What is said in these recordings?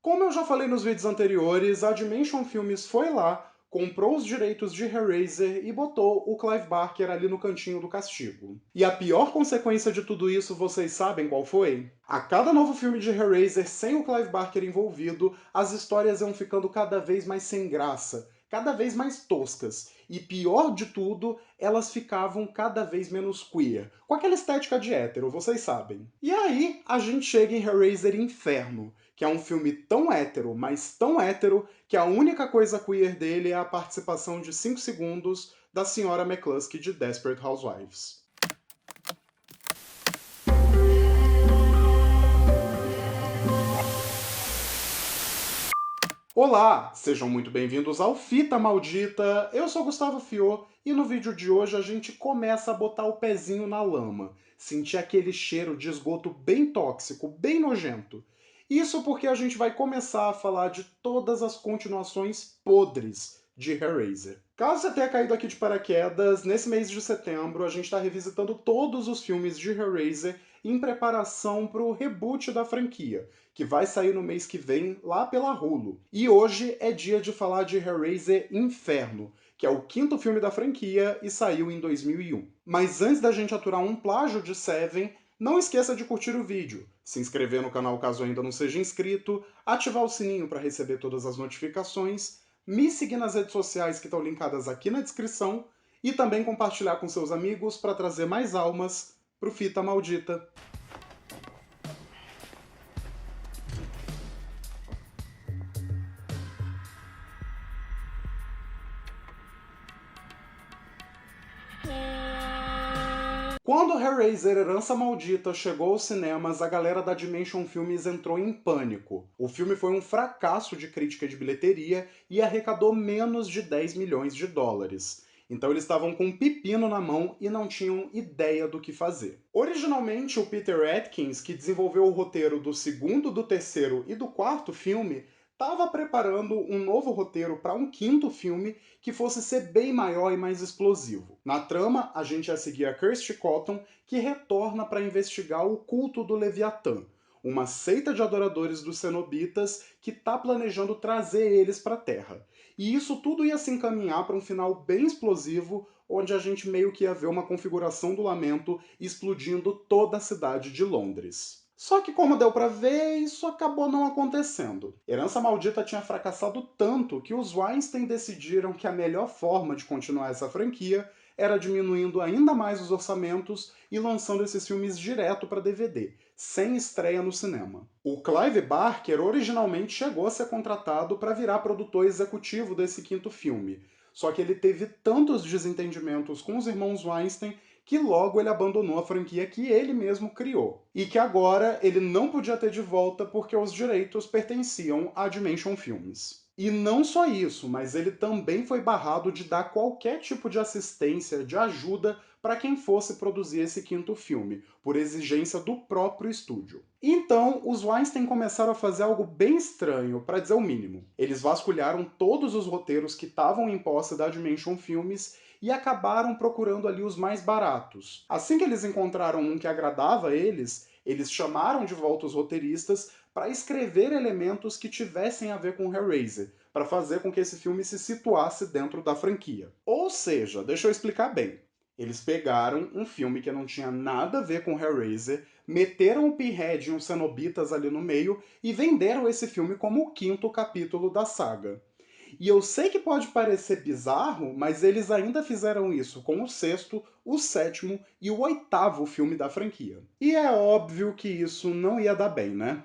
Como eu já falei nos vídeos anteriores, a Dimension Filmes foi lá, comprou os direitos de Hellraiser e botou o Clive Barker ali no cantinho do castigo. E a pior consequência de tudo isso, vocês sabem qual foi? A cada novo filme de Hellraiser sem o Clive Barker envolvido, as histórias iam ficando cada vez mais sem graça, cada vez mais toscas. E pior de tudo, elas ficavam cada vez menos queer, com aquela estética de hétero, vocês sabem. E aí, a gente chega em Hellraiser Inferno, que é um filme tão hétero, mas tão hétero, que a única coisa queer dele é a participação de 5 segundos da senhora McCluskey de Desperate Housewives. Olá, sejam muito bem-vindos ao Fita Maldita. Eu sou Gustavo Fiô e no vídeo de hoje a gente começa a botar o pezinho na lama, sentir aquele cheiro de esgoto bem tóxico, bem nojento. Isso porque a gente vai começar a falar de todas as continuações podres de Hellraiser. Caso você tenha caído aqui de paraquedas, nesse mês de setembro a gente está revisitando todos os filmes de Hellraiser em preparação para o reboot da franquia, que vai sair no mês que vem lá pela Hulu. E hoje é dia de falar de Hellraiser Inferno, que é o quinto filme da franquia e saiu em 2001. Mas antes da gente aturar um plágio de Seven, não esqueça de curtir o vídeo, se inscrever no canal caso ainda não seja inscrito, ativar o sininho para receber todas as notificações, me seguir nas redes sociais que estão linkadas aqui na descrição e também compartilhar com seus amigos para trazer mais almas pro Fita Maldita. Quando Hellraiser Herança Maldita chegou aos cinemas, a galera da Dimension Filmes entrou em pânico. O filme foi um fracasso de crítica e de bilheteria e arrecadou menos de 10 milhões de dólares. Então eles estavam com um pepino na mão e não tinham ideia do que fazer. Originalmente, o Peter Atkins, que desenvolveu o roteiro do segundo, do terceiro e do quarto filme, estava preparando um novo roteiro para um quinto filme que fosse ser bem maior e mais explosivo. Na trama, a gente ia seguir a Kirsty Cotton, que retorna para investigar o culto do Leviatã, uma seita de adoradores dos cenobitas que está planejando trazer eles para a Terra. E isso tudo ia se encaminhar para um final bem explosivo, onde a gente meio que ia ver uma configuração do lamento explodindo toda a cidade de Londres. Só que, como deu pra ver, isso acabou não acontecendo. Herança Maldita tinha fracassado tanto que os Weinstein decidiram que a melhor forma de continuar essa franquia era diminuindo ainda mais os orçamentos e lançando esses filmes direto para DVD, sem estreia no cinema. O Clive Barker originalmente chegou a ser contratado para virar produtor executivo desse quinto filme, só que ele teve tantos desentendimentos com os irmãos Weinstein que logo ele abandonou a franquia que ele mesmo criou. E que agora ele não podia ter de volta porque os direitos pertenciam à Dimension Films. E não só isso, mas ele também foi barrado de dar qualquer tipo de assistência, de ajuda para quem fosse produzir esse quinto filme, por exigência do próprio estúdio. Então, os Weinstein começaram a fazer algo bem estranho, para dizer o mínimo. Eles vasculharam todos os roteiros que estavam em posse da Dimension Filmes e acabaram procurando ali os mais baratos. Assim que eles encontraram um que agradava a eles, eles chamaram de volta os roteiristas para escrever elementos que tivessem a ver com Hellraiser, para fazer com que esse filme se situasse dentro da franquia. Ou seja, deixa eu explicar bem. Eles pegaram um filme que não tinha nada a ver com Hellraiser, meteram o Pinhead e uns cenobitas ali no meio e venderam esse filme como o quinto capítulo da saga. E eu sei que pode parecer bizarro, mas eles ainda fizeram isso com o sexto, o sétimo e o oitavo filme da franquia. E é óbvio que isso não ia dar bem, né?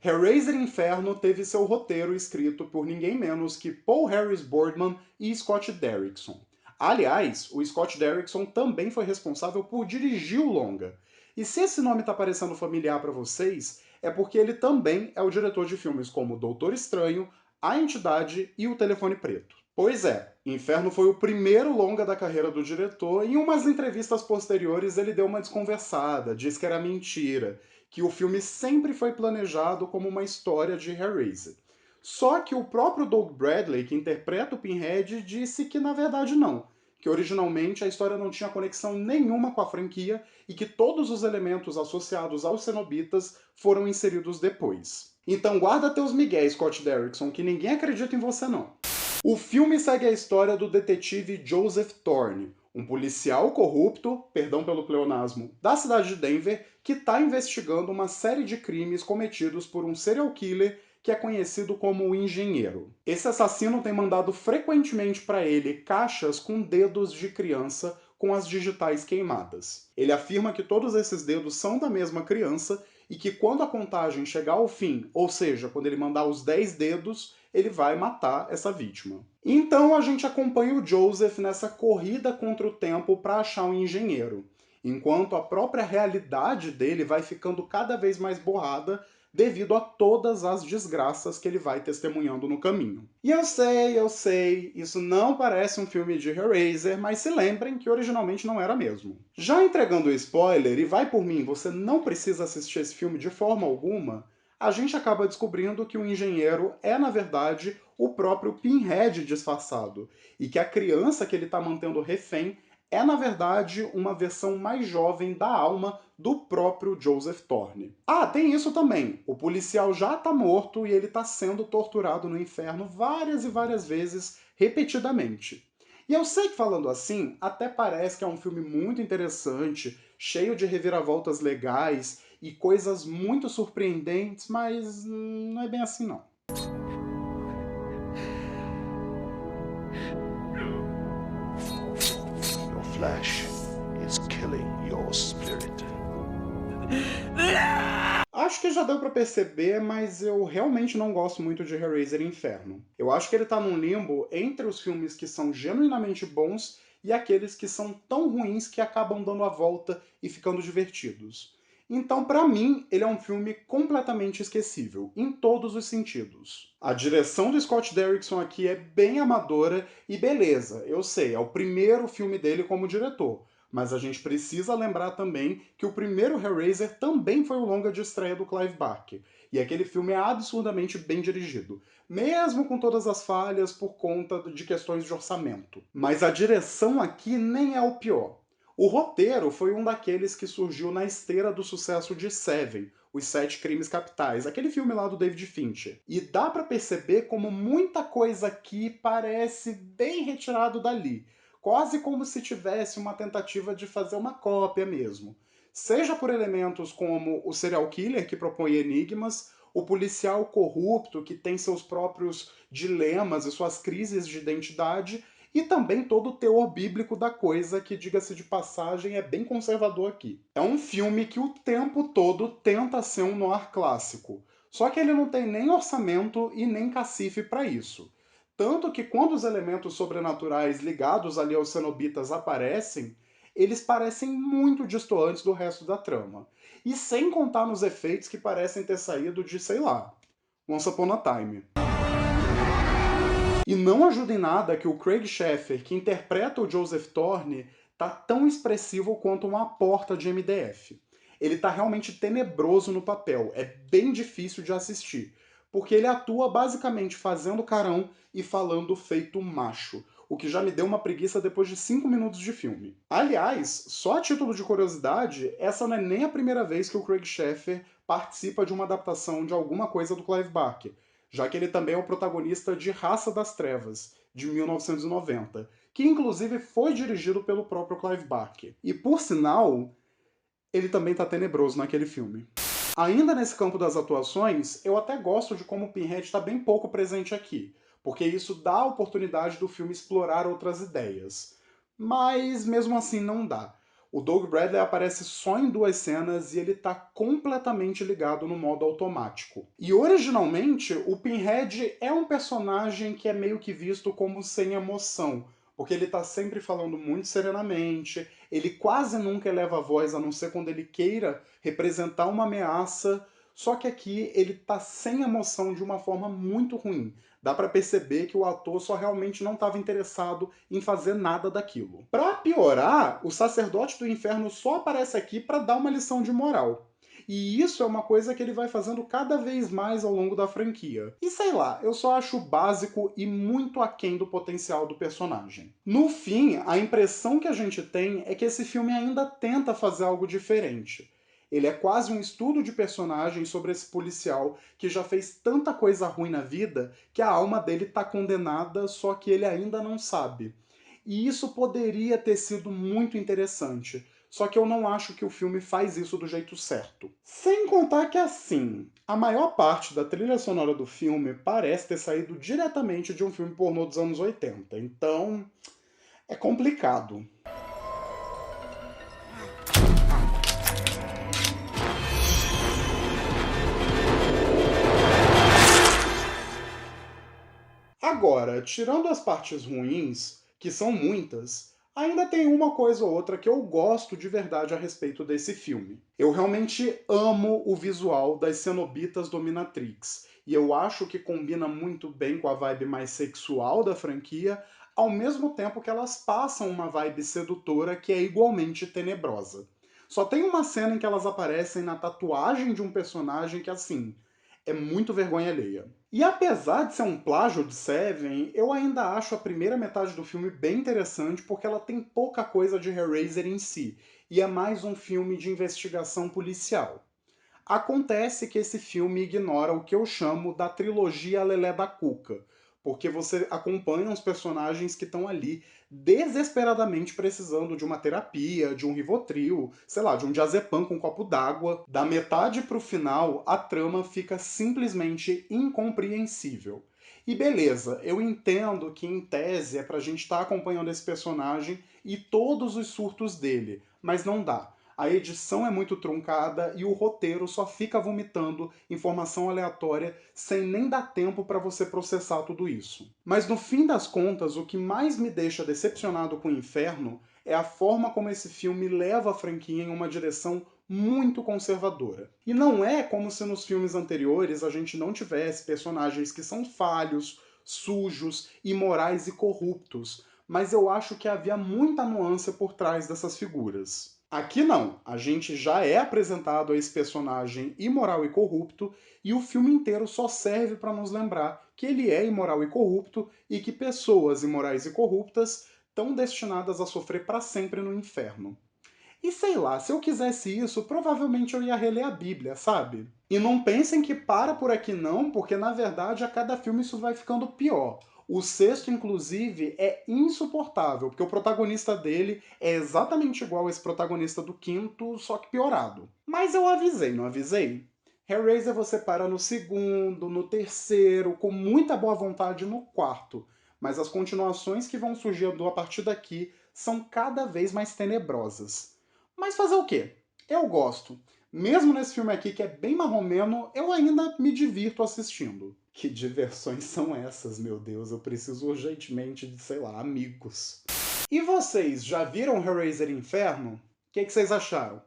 Hellraiser Inferno teve seu roteiro escrito por ninguém menos que Paul Harris Boardman e Scott Derrickson. Aliás, o Scott Derrickson também foi responsável por dirigir o longa. E se esse nome está parecendo familiar para vocês, é porque ele também é o diretor de filmes como Doutor Estranho, A Entidade e O Telefone Preto. Pois é, Inferno foi o primeiro longa da carreira do diretor e em umas entrevistas posteriores ele deu uma desconversada, disse que era mentira, que o filme sempre foi planejado como uma história de Hellraiser. Só que o próprio Doug Bradley, que interpreta o Pinhead, disse que na verdade não, que originalmente a história não tinha conexão nenhuma com a franquia e que todos os elementos associados aos cenobitas foram inseridos depois. Então guarda teus migué, Scott Derrickson, que ninguém acredita em você não. O filme segue a história do detetive Joseph Thorne, um policial corrupto, perdão pelo pleonasmo, da cidade de Denver, que está investigando uma série de crimes cometidos por um serial killer que é conhecido como o Engenheiro. Esse assassino tem mandado frequentemente para ele caixas com dedos de criança com as digitais queimadas. Ele afirma que todos esses dedos são da mesma criança e que quando a contagem chegar ao fim, ou seja, quando ele mandar os 10 dedos, ele vai matar essa vítima. Então a gente acompanha o Joseph nessa corrida contra o tempo para achar um engenheiro, enquanto a própria realidade dele vai ficando cada vez mais borrada devido a todas as desgraças que ele vai testemunhando no caminho. E eu sei, isso não parece um filme de Hellraiser, mas se lembrem que originalmente não era mesmo. Já entregando o spoiler, e vai por mim, você não precisa assistir esse filme de forma alguma, a gente acaba descobrindo que o engenheiro é, na verdade, o próprio Pinhead disfarçado, e que a criança que ele está mantendo refém é, na verdade, uma versão mais jovem da alma do próprio Joseph Thorne. Ah, tem isso também. O policial já está morto e ele está sendo torturado no inferno várias e várias vezes, repetidamente. E eu sei que falando assim, até parece que é um filme muito interessante, cheio de reviravoltas legais e coisas muito surpreendentes, mas não é bem assim não. Your flesh is killing your spirit. Acho que já deu pra perceber, mas eu realmente não gosto muito de Hellraiser Inferno. Eu acho que ele tá num limbo entre os filmes que são genuinamente bons e aqueles que são tão ruins que acabam dando a volta e ficando divertidos. Então, pra mim, ele é um filme completamente esquecível, em todos os sentidos. A direção do Scott Derrickson aqui é bem amadora e beleza, eu sei, é o primeiro filme dele como diretor. Mas a gente precisa lembrar também que o primeiro Hellraiser também foi o longa de estreia do Clive Barker. E aquele filme é absurdamente bem dirigido, mesmo com todas as falhas por conta de questões de orçamento. Mas a direção aqui nem é o pior. O roteiro foi um daqueles que surgiu na esteira do sucesso de Seven, Os Sete Crimes Capitais, aquele filme lá do David Fincher. E dá pra perceber como muita coisa aqui parece bem retirado dali, quase como se tivesse uma tentativa de fazer uma cópia mesmo. Seja por elementos como o serial killer que propõe enigmas, o policial corrupto que tem seus próprios dilemas e suas crises de identidade, e também todo o teor bíblico da coisa, que, diga-se de passagem, é bem conservador aqui. É um filme que o tempo todo tenta ser um noir clássico, só que ele não tem nem orçamento e nem cacife para isso. Tanto que quando os elementos sobrenaturais ligados ali aos cenobitas aparecem, eles parecem muito distantes do resto da trama. E sem contar nos efeitos que parecem ter saído de, sei lá, Once Upon a Time. E não ajuda em nada que o Craig Sheffer, que interpreta o Joseph Thorne, tá tão expressivo quanto uma porta de MDF. Ele tá realmente tenebroso no papel, é bem difícil de assistir, porque ele atua basicamente fazendo carão e falando feito macho, o que já me deu uma preguiça depois de 5 minutos de filme. Aliás, só a título de curiosidade, essa não é nem a primeira vez que o Craig Sheffer participa de uma adaptação de alguma coisa do Clive Barker, já que ele também é o protagonista de Raça das Trevas, de 1990, que inclusive foi dirigido pelo próprio Clive Barker. E por sinal, ele também tá tenebroso naquele filme. Ainda nesse campo das atuações, eu até gosto de como o Pinhead está bem pouco presente aqui, porque isso dá a oportunidade do filme explorar outras ideias. Mas mesmo assim não dá. O Doug Bradley aparece só em 2 cenas e ele tá completamente ligado no modo automático. E originalmente, o Pinhead é um personagem que é meio que visto como sem emoção, porque ele tá sempre falando muito serenamente, ele quase nunca eleva a voz, a não ser quando ele queira representar uma ameaça, só que aqui ele tá sem emoção de uma forma muito ruim. Dá pra perceber que o ator só realmente não estava interessado em fazer nada daquilo. Pra piorar, o sacerdote do inferno só aparece aqui pra dar uma lição de moral. E isso é uma coisa que ele vai fazendo cada vez mais ao longo da franquia. E sei lá, eu só acho básico e muito aquém do potencial do personagem. No fim, a impressão que a gente tem é que esse filme ainda tenta fazer algo diferente. Ele é quase um estudo de personagem sobre esse policial que já fez tanta coisa ruim na vida que a alma dele tá condenada, só que ele ainda não sabe. E isso poderia ter sido muito interessante, só que eu não acho que o filme faz isso do jeito certo. Sem contar que, assim, a maior parte da trilha sonora do filme parece ter saído diretamente de um filme pornô dos anos 80, então é complicado. Agora, tirando as partes ruins, que são muitas, ainda tem uma coisa ou outra que eu gosto de verdade a respeito desse filme. Eu realmente amo o visual das cenobitas dominatrix, e eu acho que combina muito bem com a vibe mais sexual da franquia, ao mesmo tempo que elas passam uma vibe sedutora que é igualmente tenebrosa. Só tem uma cena em que elas aparecem na tatuagem de um personagem que, assim, é muito vergonha alheia. E apesar de ser um plágio de Seven, eu ainda acho a primeira metade do filme bem interessante porque ela tem pouca coisa de Hellraiser em si, e é mais um filme de investigação policial. Acontece que esse filme ignora o que eu chamo da trilogia Lelé da Cuca, porque você acompanha os personagens que estão ali desesperadamente precisando de uma terapia, de um Rivotril, sei lá, de um diazepam com um copo d'água. Da metade pro final, a trama fica simplesmente incompreensível. E beleza, eu entendo que em tese é pra gente estar acompanhando esse personagem e todos os surtos dele, mas não dá. A edição é muito truncada e o roteiro só fica vomitando informação aleatória sem nem dar tempo para você processar tudo isso. Mas no fim das contas, o que mais me deixa decepcionado com o Inferno é a forma como esse filme leva a franquia em uma direção muito conservadora. E não é como se nos filmes anteriores a gente não tivesse personagens que são falhos, sujos, imorais e corruptos, mas eu acho que havia muita nuance por trás dessas figuras. Aqui não, a gente já é apresentado a esse personagem imoral e corrupto e o filme inteiro só serve para nos lembrar que ele é imoral e corrupto e que pessoas imorais e corruptas estão destinadas a sofrer para sempre no inferno. E sei lá, se eu quisesse isso, provavelmente eu ia reler a Bíblia, sabe? E não pensem que para por aqui não, porque na verdade a cada filme isso vai ficando pior. O sexto, inclusive, é insuportável, porque o protagonista dele é exatamente igual a esse protagonista do quinto, só que piorado. Mas eu avisei, não avisei? Hellraiser você para no segundo, no terceiro, com muita boa vontade no quarto. Mas as continuações que vão surgindo a partir daqui são cada vez mais tenebrosas. Mas fazer o quê? Eu gosto. Mesmo nesse filme aqui que é bem marromeno, eu ainda me divirto assistindo. Que diversões são essas, meu Deus? Eu preciso urgentemente de, sei lá, amigos. E vocês, já viram Hellraiser Inferno? O que vocês acharam?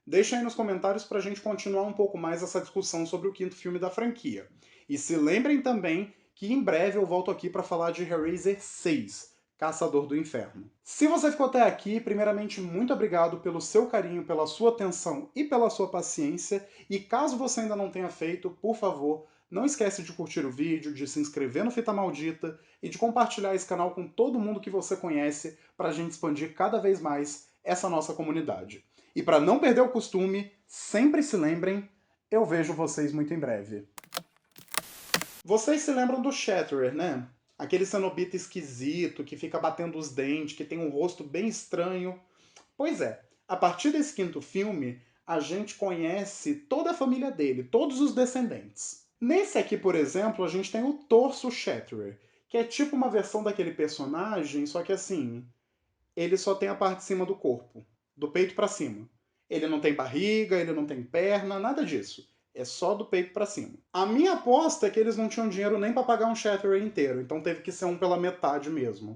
Deixa aí nos comentários pra gente continuar um pouco mais essa discussão sobre o quinto filme da franquia. E se lembrem também que em breve eu volto aqui para falar de Hellraiser 6, Caçador do Inferno. Se você ficou até aqui, primeiramente, muito obrigado pelo seu carinho, pela sua atenção e pela sua paciência. E caso você ainda não tenha feito, por favor, não esquece de curtir o vídeo, de se inscrever no Fita Maldita e de compartilhar esse canal com todo mundo que você conhece para a gente expandir cada vez mais essa nossa comunidade. E para não perder o costume, sempre se lembrem, eu vejo vocês muito em breve. Vocês se lembram do Shatterer, né? Aquele cenobita esquisito, que fica batendo os dentes, que tem um rosto bem estranho. Pois é, a partir desse quinto filme, a gente conhece toda a família dele, todos os descendentes. Nesse aqui, por exemplo, a gente tem o Torso Shatterer, que é tipo uma versão daquele personagem, só que assim, ele só tem a parte de cima do corpo, do peito pra cima. Ele não tem barriga, ele não tem perna, nada disso. É só do peito pra cima. A minha aposta é que eles não tinham dinheiro nem pra pagar um Shatterer inteiro, então teve que ser um pela metade mesmo.